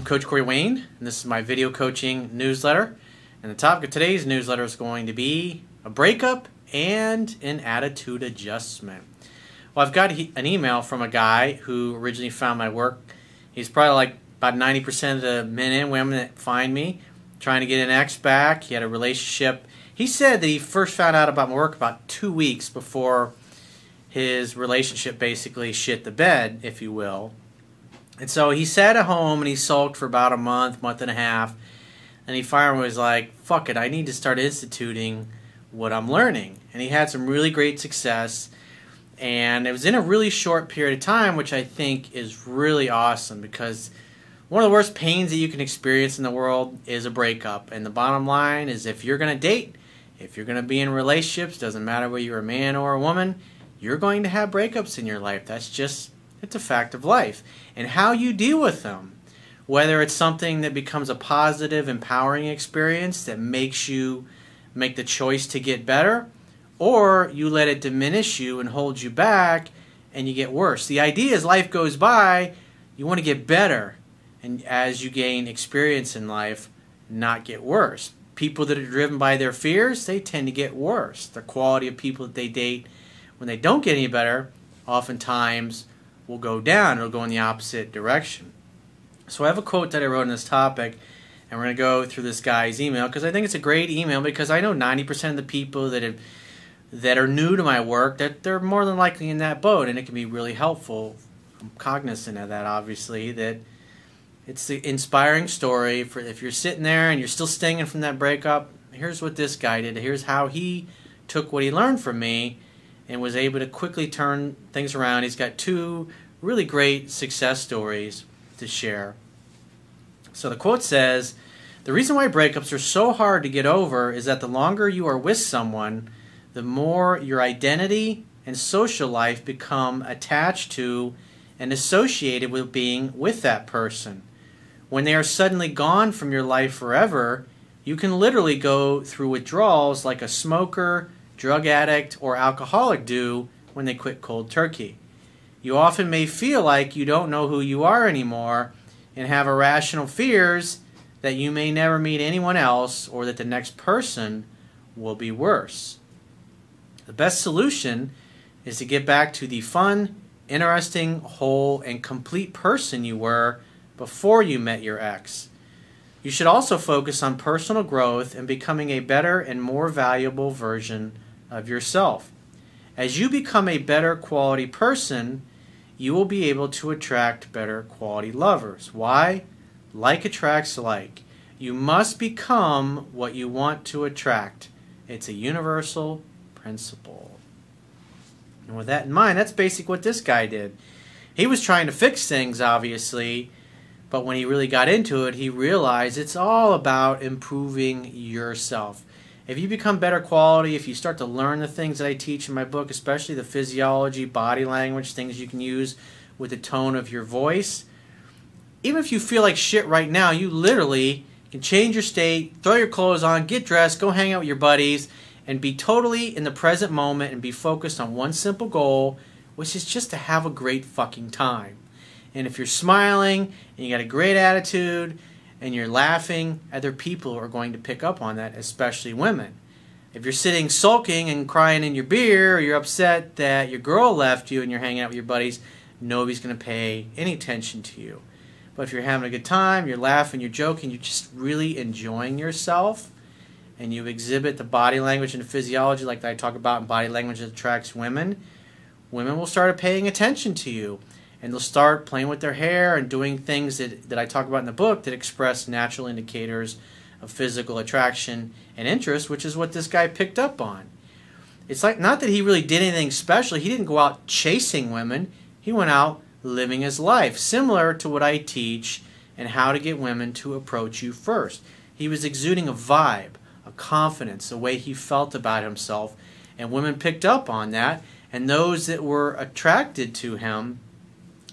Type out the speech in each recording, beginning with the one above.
Coach Corey Wayne, and this is my video coaching newsletter. And the topic of today's newsletter is going to be a breakup and an attitude adjustment. Well, I've got an email from a guy who originally found my work. He's probably like about 90% of the men and women that find me trying to get an ex back. He had a relationship. He said that he first found out about my work about 2 weeks before his relationship basically shit the bed, if you will. And so he sat at home and he sulked for about a month and a half. And he finally was like, fuck it, I need to start instituting what I'm learning. And he had some really great success. And it was in a really short period of time, which I think is really awesome, because one of the worst pains that you can experience in the world is a breakup. And the bottom line is, if you're going to date, if you're going to be in relationships, doesn't matter whether you're a man or a woman, you're going to have breakups in your life. It's a fact of life. And how you deal with them, whether it's something that becomes a positive, empowering experience that makes you make the choice to get better, or you let it diminish you and hold you back and you get worse. The idea is, life goes by, you want to get better, and as you gain experience in life, not get worse. People that are driven by their fears, they tend to get worse. The quality of people that they date, when they don't get any better, oftentimes will go down. It'll go in the opposite direction. So I have a quote that I wrote on this topic, and we're going to go through this guy's email, because I think it's a great email, because I know 90% of the people that are new to my work, that they're more than likely in that boat, and it can be really helpful. I'm cognizant of that, obviously, that it's the inspiring story for if you're sitting there and you're still stinging from that breakup. Here's what this guy did. Here's how he took what he learned from me and was able to quickly turn things around. He's got 2 really great success stories to share. So the quote says, "The reason why breakups are so hard to get over is that the longer you are with someone, the more your identity and social life become attached to and associated with being with that person. When they are suddenly gone from your life forever, you can literally go through withdrawals like a smoker, drug addict, or alcoholic do when they quit cold turkey. You often may feel like you don't know who you are anymore and have irrational fears that you may never meet anyone else, or that the next person will be worse. The best solution is to get back to the fun, interesting, whole, and complete person you were before you met your ex. You should also focus on personal growth and becoming a better and more valuable version of yourself. As you become a better quality person, you will be able to attract better quality lovers. Why? Like attracts like. You must become what you want to attract. It's a universal principle." And with that in mind, that's basically what this guy did. He was trying to fix things, obviously, but when he really got into it, he realized it's all about improving yourself. If you become better quality, if you start to learn the things that I teach in my book, especially the physiology, body language, things you can use with the tone of your voice, even if you feel like shit right now, you literally can change your state, throw your clothes on, get dressed, go hang out with your buddies, and be totally in the present moment and be focused on one simple goal, which is just to have a great fucking time. And if you're smiling and you got a great attitude and you're laughing, other people are going to pick up on that, especially women. If you're sitting sulking and crying in your beer, or you're upset that your girl left you and you're hanging out with your buddies, nobody's going to pay any attention to you. But if you're having a good time, you're laughing, you're joking, you're just really enjoying yourself, and you exhibit the body language and the physiology like I talk about in Body Language That Attracts Women, women will start paying attention to you. And they'll start playing with their hair and doing things that I talk about in the book that express natural indicators of physical attraction and interest, which is what this guy picked up on. It's like, not that he really did anything special. He didn't go out chasing women. He went out living his life, similar to what I teach and how to get women to approach you first. He was exuding a vibe, a confidence, the way he felt about himself, and women picked up on that, and those that were attracted to him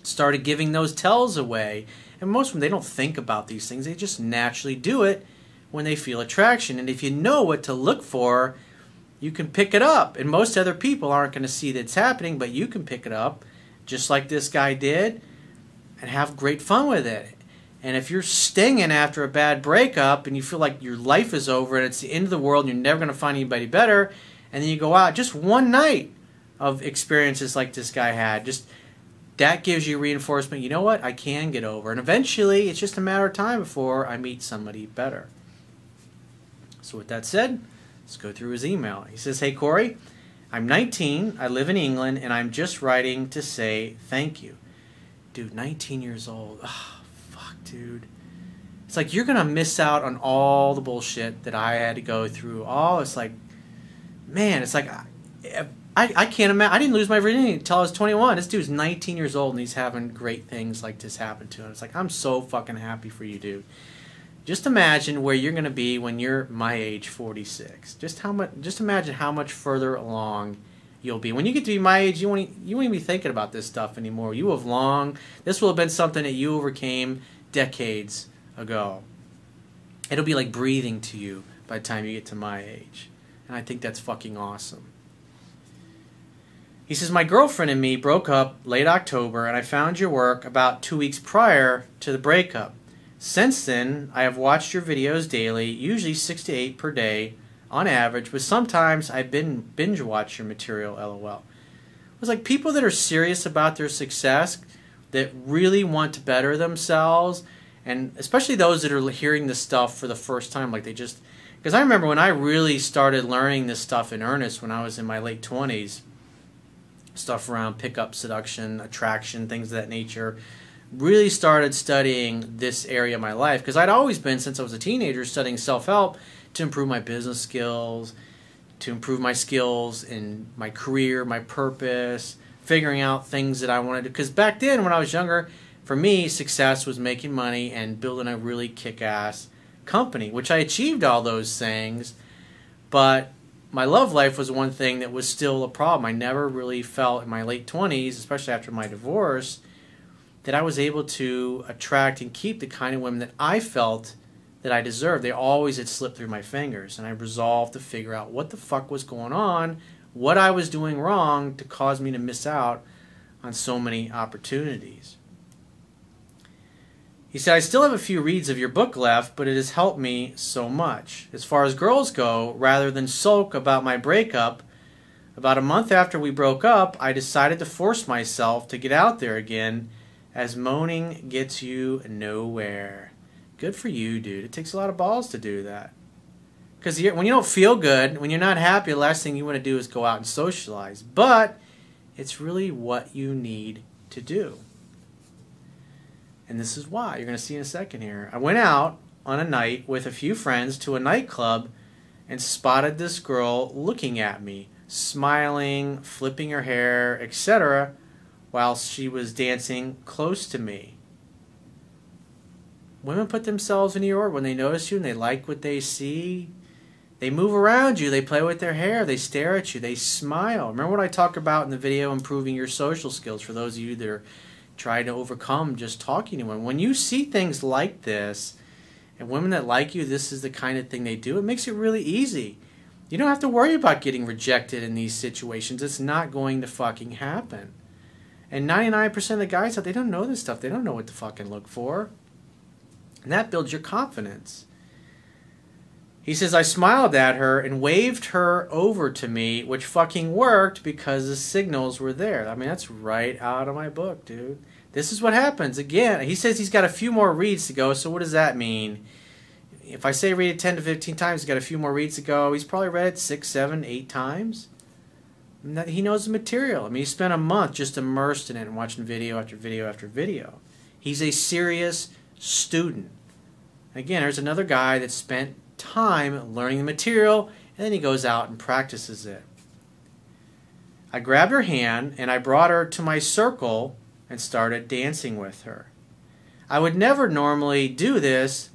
started giving those tells away. And most of them, they don't think about these things. They just naturally do it when they feel attraction. And if you know what to look for, you can pick it up. And most other people aren't going to see that it's happening, but you can pick it up, just like this guy did, and have great fun with it. And if you're stinging after a bad breakup and you feel like your life is over and it's the end of the world and you're never going to find anybody better, and then you go out just one night of experiences like this guy had, just that gives you reinforcement. You know what? I can get over. And eventually, it's just a matter of time before I meet somebody better. So with that said, let's go through his email. He says, "Hey, Corey, I'm 19, I live in England, and I'm just writing to say thank you." Dude, 19 years old. Oh, fuck, dude. It's like you're going to miss out on all the bullshit that I had to go through. It's like, man, it's like I can't imagine. I didn't lose my virginity until I was 21. This dude's 19 years old and he's having great things like this happen to him. It's like, I'm so fucking happy for you, dude. Just imagine where you're going to be when you're my age, 46. Just imagine how much further along you'll be. When you get to be my age, you won't even be thinking about this stuff anymore. This will have been something that you overcame decades ago. It'll be like breathing to you by the time you get to my age. And I think that's fucking awesome. He says, "My girlfriend and me broke up late October, and I found your work about 2 weeks prior to the breakup. Since then, I have watched your videos daily, usually 6 to 8 per day on average, but sometimes I binge watch your material, LOL." It was like people that are serious about their success, that really want to better themselves, and especially those that are hearing this stuff for the first time, because I remember when I really started learning this stuff in earnest when I was in my late 20s, stuff around pickup, seduction, attraction, things of that nature, really started studying this area of my life, because I'd always been, since I was a teenager, studying self-help to improve my business skills, to improve my skills in my career, my purpose, figuring out things that I wanted to, because back then when I was younger, for me, success was making money and building a really kick-ass company, which I achieved all those things, but my love life was one thing that was still a problem. I never really felt in my late 20s, especially after my divorce, that I was able to attract and keep the kind of women that I felt that I deserved. They always had slipped through my fingers, and I resolved to figure out what the fuck was going on, what I was doing wrong to cause me to miss out on so many opportunities. He said, "I still have a few reads of your book left, but it has helped me so much. As far as girls go, rather than sulk about my breakup, about a month after we broke up, I decided to force myself to get out there again, as moaning gets you nowhere." Good for you, dude. It takes a lot of balls to do that. Because when you don't feel good, when you're not happy, the last thing you want to do is go out and socialize. But it's really what you need to do. And this is why. You're going to see in a second here. I went out on a night with a few friends to a nightclub and spotted this girl looking at me, smiling, flipping her hair, etc., while she was dancing close to me. Women put themselves in your orbit when they notice you and they like what they see. They move around you. They play with their hair. They stare at you. They smile. Remember what I talked about in the video, improving your social skills, for those of you that are trying to overcome just talking to women. When you see things like this, and women that like you, this is the kind of thing they do, it makes it really easy. You don't have to worry about getting rejected in these situations. It's not going to fucking happen. And 99% of the guys out there, they don't know this stuff. They don't know what to fucking look for. And that builds your confidence. He says, "I smiled at her and waved her over to me, which fucking worked because the signals were there." I mean, that's right out of my book, dude. This is what happens. Again, he says he's got a few more reads to go, so what does that mean? If I say read it 10 to 15 times, he's got a few more reads to go. He's probably read it 6, 7, 8 times. And he knows the material. I mean, he spent a month just immersed in it and watching video after video after video. He's a serious student. Again, there's another guy that spent time learning the material, and then he goes out and practices it. I grabbed her hand and I brought her to my circle and started dancing with her. I would never normally do this,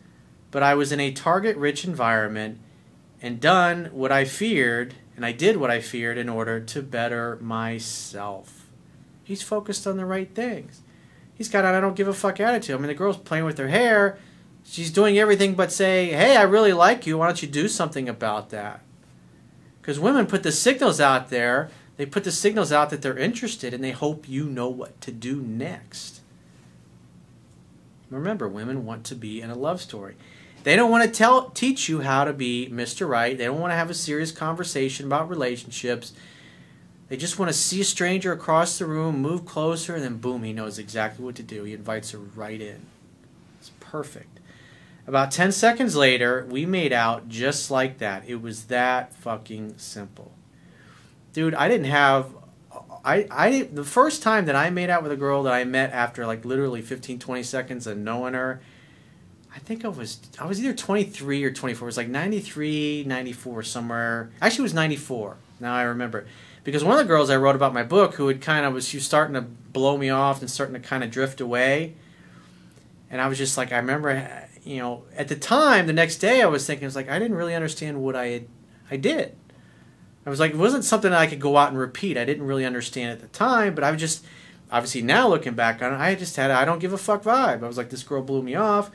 but I was in a target-rich environment and done what I feared, and I did what I feared in order to better myself. He's focused on the right things. He's got an I don't give a fuck attitude. I mean, the girl's playing with her hair. She's doing everything but say, "Hey, I really like you. Why don't you do something about that?" Because women put the signals out there. They put the signals out that they're interested, and they hope you know what to do next. Remember, women want to be in a love story. They don't want to teach you how to be Mr. Right. They don't want to have a serious conversation about relationships. They just want to see a stranger across the room, move closer, and then boom, he knows exactly what to do. He invites her right in. It's perfect. About 10 seconds later, we made out just like that. It was that fucking simple. Dude, I didn't have... the first time that I made out with a girl that I met after like literally 15, 20 seconds of knowing her, I think I was either 23 or 24. It was like 93, 94 somewhere. Actually, it was 94. Now I remember. Because one of the girls I wrote about in my book who had she was starting to blow me off and starting to kind of drift away. And I was just like, I remember, you know, at the time, the next day I was thinking, I didn't really understand what I did. I was like, it wasn't something that I could go out and repeat. I didn't really understand at the time, but I was just, obviously now looking back on it, I just had I don't give a fuck vibe. I was like, this girl blew me off.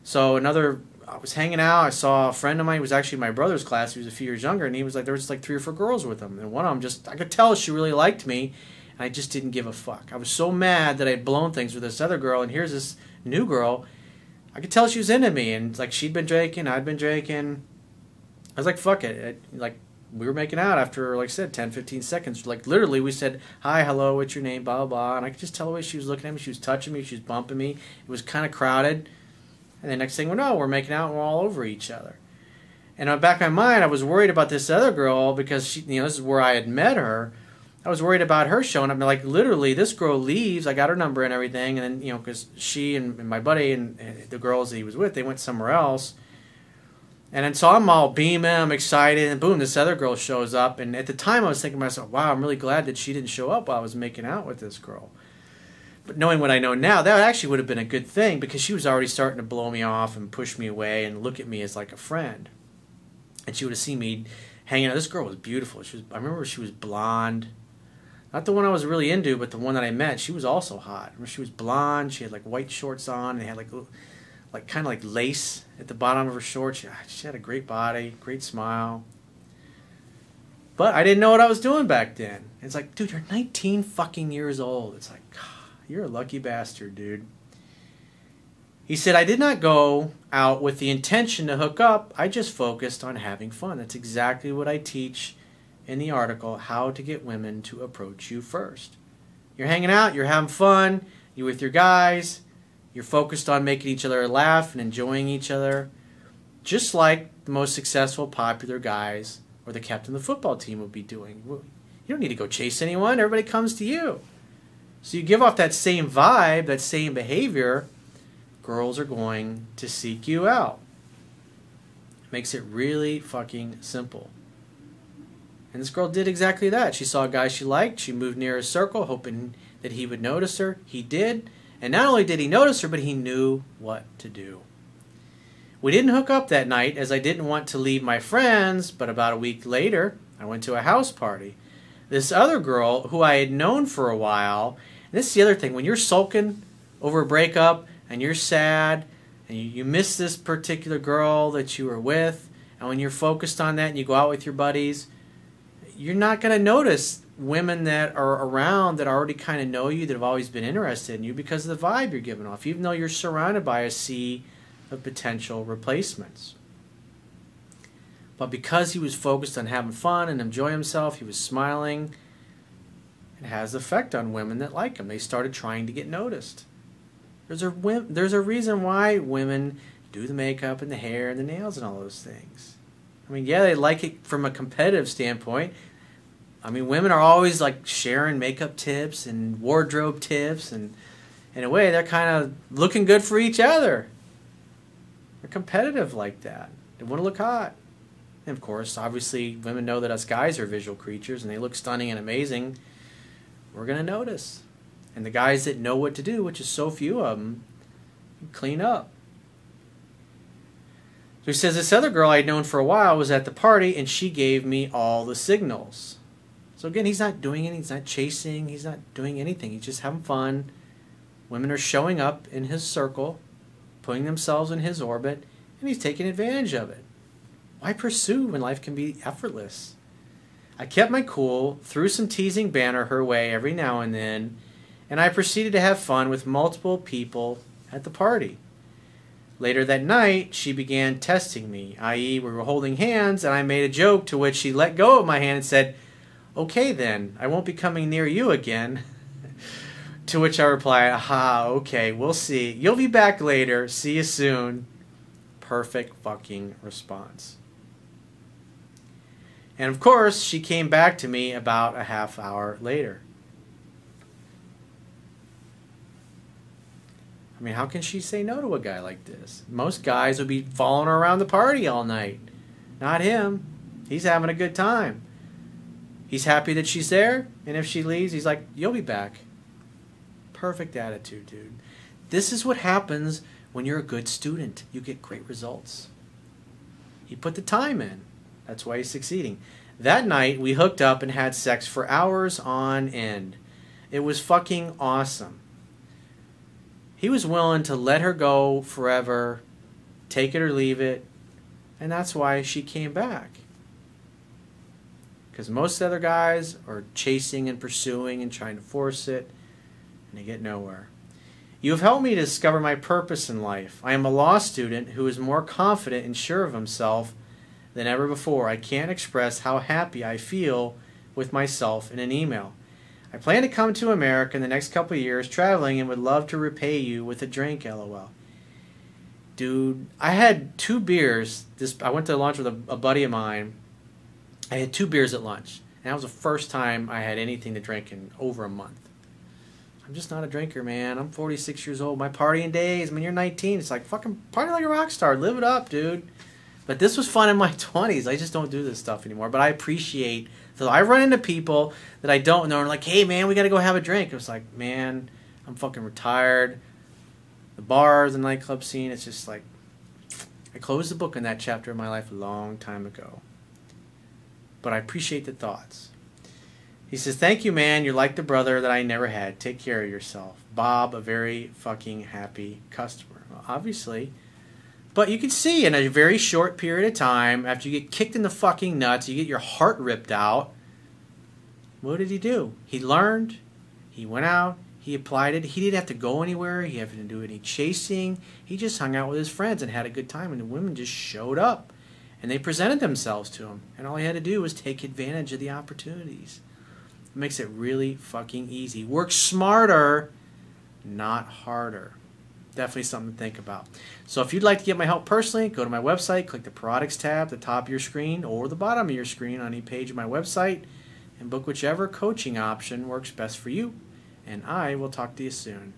So I was hanging out. I saw a friend of mine who was actually in my brother's class. He was a few years younger, and he was like, there was like 3 or 4 girls with him. And one of them I could tell she really liked me, and I just didn't give a fuck. I was so mad that I'd blown things with this other girl, and here's this new girl. I could tell she was into me, and like she'd been drinking, I'd been drinking. I was like, fuck it. We were making out after, like I said, 10, 15 seconds. Like, literally, we said, hi, hello, what's your name, blah, blah, blah. And I could just tell the way she was looking at me. She was touching me. She was bumping me. It was kind of crowded. And the next thing we know, we're making out and we're all over each other. And in the back of my mind, I was worried about this other girl because, she, you know, this is where I had met her. I was worried about her showing up. Like, literally, this girl leaves. I got her number and everything. And then, you know, because she and my buddy and the girls that he was with, they went somewhere else. And then so I'm all beaming, I'm excited, and boom, this other girl shows up. And at the time I was thinking to myself, wow, I'm really glad that she didn't show up while I was making out with this girl. But knowing what I know now, that actually would have been a good thing because she was already starting to blow me off and push me away and look at me as like a friend. And she would have seen me hanging out. This girl was beautiful. I remember she was blonde. Not the one I was really into, but the one that I met, she was also hot. I remember she was blonde, she had like white shorts on, and had like kind of like lace at the bottom of her shorts. She had a great body, great smile. But I didn't know what I was doing back then. It's like, dude, you're 19 fucking years old. It's like, God, you're a lucky bastard, dude. He said, I did not go out with the intention to hook up. I just focused on having fun. That's exactly what I teach in the article, How to Get Women to Approach You First. You're hanging out, you're having fun, you're with your guys, you're focused on making each other laugh and enjoying each other, just like the most successful, popular guys or the captain of the football team would be doing. You don't need to go chase anyone. Everybody comes to you. So you give off that same vibe, that same behavior, girls are going to seek you out. It makes it really fucking simple. And this girl did exactly that. She saw a guy she liked. She moved near his circle, hoping that he would notice her. He did. And not only did he notice her, but he knew what to do. We didn't hook up that night as I didn't want to leave my friends, but about a week later, I went to a house party. This other girl, who I had known for a while, and this is the other thing, when you're sulking over a breakup and you're sad and you miss this particular girl that you were with, and when you're focused on that and you go out with your buddies, you're not going to notice women that are around that already kind of know you, that have always been interested in you because of the vibe you're giving off, even though you're surrounded by a sea of potential replacements. But because he was focused on having fun and enjoying himself, he was smiling, it has an effect on women that like him. They started trying to get noticed. There's a reason why women do the makeup and the hair and the nails and all those things. I mean, yeah, they like it from a competitive standpoint. I mean, women are always like sharing makeup tips and wardrobe tips, and in a way, they're kind of looking good for each other. They're competitive like that. They want to look hot. And of course, obviously, women know that us guys are visual creatures, and they look stunning and amazing. We're going to notice. And the guys that know what to do, which is so few of them, clean up. So he says, this other girl I'd known for a while was at the party, and she gave me all the signals. So again, he's not doing anything. He's not chasing. He's not doing anything. He's just having fun. Women are showing up in his circle, putting themselves in his orbit, and he's taking advantage of it. Why pursue when life can be effortless? I kept my cool, threw some teasing banter her way every now and then, and I proceeded to have fun with multiple people at the party. Later that night, she began testing me, i.e. we were holding hands, and I made a joke to which she let go of my hand and said, "Okay then, I won't be coming near you again." To which I replied, "Aha, okay, we'll see. You'll be back later. See you soon." Perfect fucking response. And of course, she came back to me about a half hour later. I mean, how can she say no to a guy like this? Most guys would be following her around the party all night. Not him. He's having a good time. He's happy that she's there, and if she leaves, he's like, "You'll be back." Perfect attitude, dude. This is what happens when you're a good student. You get great results. He put the time in. That's why he's succeeding. That night, we hooked up and had sex for hours on end. It was fucking awesome. He was willing to let her go forever, take it or leave it, and that's why she came back. Because most other guys are chasing and pursuing and trying to force it, and they get nowhere. You have helped me to discover my purpose in life. I am a law student who is more confident and sure of himself than ever before. I can't express how happy I feel with myself in an email. I plan to come to America in the next couple of years traveling and would love to repay you with a drink, LOL. Dude, I had 2 beers. I went to lunch with a buddy of mine. I had 2 beers at lunch. And that was the first time I had anything to drink in over a month. I'm just not a drinker, man. I'm 46 years old. My partying days, I mean, you're 19. It's like, fucking party like a rock star. Live it up, dude. But this was fun in my 20s. I just don't do this stuff anymore. But I appreciate. So I run into people that I don't know and like, "Hey, man, we got to go have a drink." It was like, man, I'm fucking retired. The bars and nightclub scene, it's just like, I closed the book in that chapter of my life a long time ago. But I appreciate the thoughts. He says, "Thank you, man. You're like the brother that I never had. Take care of yourself. Bob, a very fucking happy customer." Well, obviously. But you can see in a very short period of time, after you get kicked in the fucking nuts, you get your heart ripped out, what did he do? He learned, he went out, he applied it, he didn't have to go anywhere, he didn't have to do any chasing, he just hung out with his friends and had a good time, and the women just showed up, and they presented themselves to him, and all he had to do was take advantage of the opportunities. It makes it really fucking easy. Work smarter, not harder. Definitely something to think about. So if you'd like to get my help personally, go to my website, click the Products tab at the top of your screen or the bottom of your screen on any page of my website, and book whichever coaching option works best for you. And I will talk to you soon.